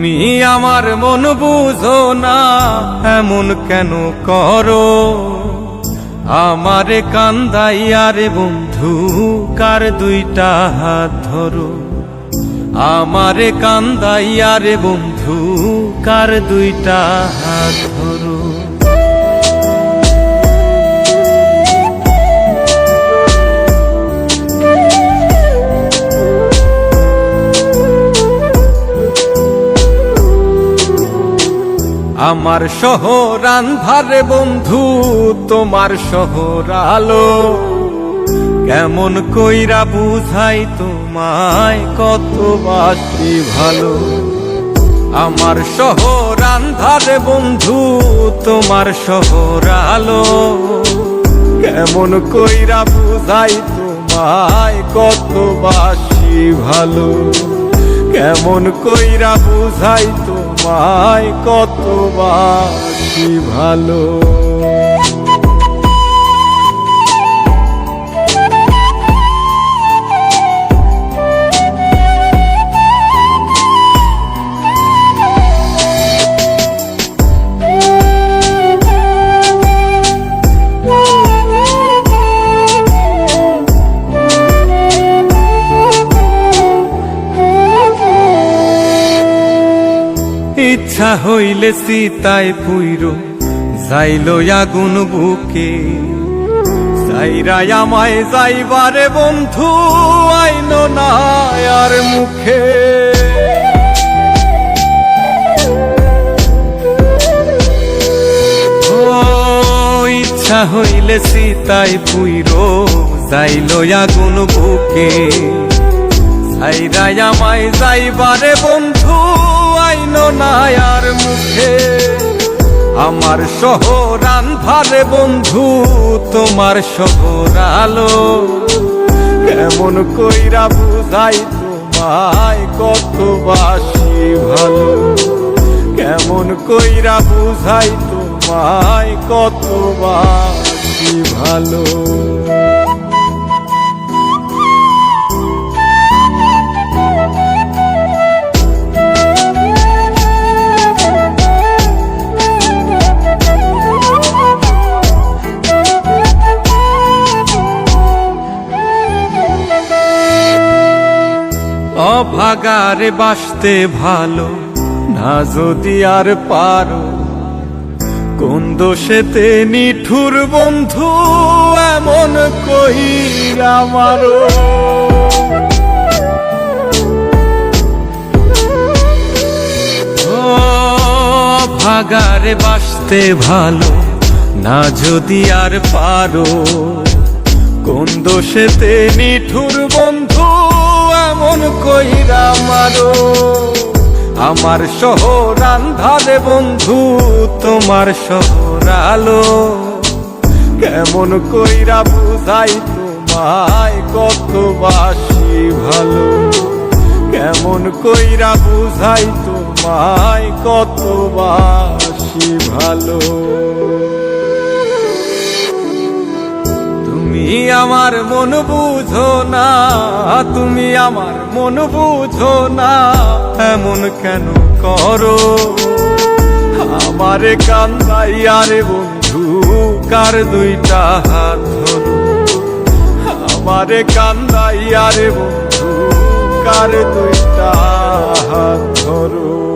তুমি আমার মন বুঝো না, এমন কেন করো? আমারে কান্দাইয়া রে বন্ধু, কার দুইটা হাত ধরো। আমারে কান্দাইয়া রে বন্ধু, কার দুইটা হাত ধরো। আমার শহর আন্ধারে বন্ধু, তোমার শহর আলো। কেমন কইরা বুঝাই তোমায়, কত বাসি ভালো। আমার শহর আন্ধারে বন্ধু, তোমার শহর আলো। কেমন কইরা বুঝাই তোমায়, কত বাসি ভালো। কেমন কইরা বুঝাই তোমায়, কত বাসি ভালো। ইচ্ছা হইলে সীতায় পুইরো যাইলো আগুন বুকে। যাইরাই আমায় যাইবারে বন্ধু, আইনো না আর মুখে। ও ইচ্ছা হইলে সীতায় পুইরো যাইলো আগুন বুকে। যাইরাই আমায় যাইবারে বন্ধু, আইনো না আর মুখে। আমার শহর আন্ধারে বন্ধু, তোমার শহর আলো। কেমন কইরা বুঝাই তোমায়, কত বাসি ভালো। কেমন কইরা বুঝাই তোমায়, কত বাসি ভালো। অভাগারে বাসতে ভালো না যদি আর পারো। কোন দোষেতে নিঠুর বন্ধু, এমন কইরা মারো। অভাগারে বাসতে ভালো না যদি আর পারো। কোন দোষেতে নিঠুর বন্ধু, এমন কইরা মারো। আমার শহর আন্ধারে বন্ধু, তোমার শহর আলো। কেমন কইরা বুঝাই তোমায়, কত বাসি ভালো। কেমন কইরা বুঝাই তোমায়, কত বাসি ভালো। তুমি আমার মন বুঝো না, তুমি আমার মন বুঝো না, এমন কেন করো? আমারে কান্দাইয়া রে বন্ধু, কার দুইটা হাত ধরো। আমারে কান্দাইয়া রে বন্ধু, কার দুইটা হাত ধরো।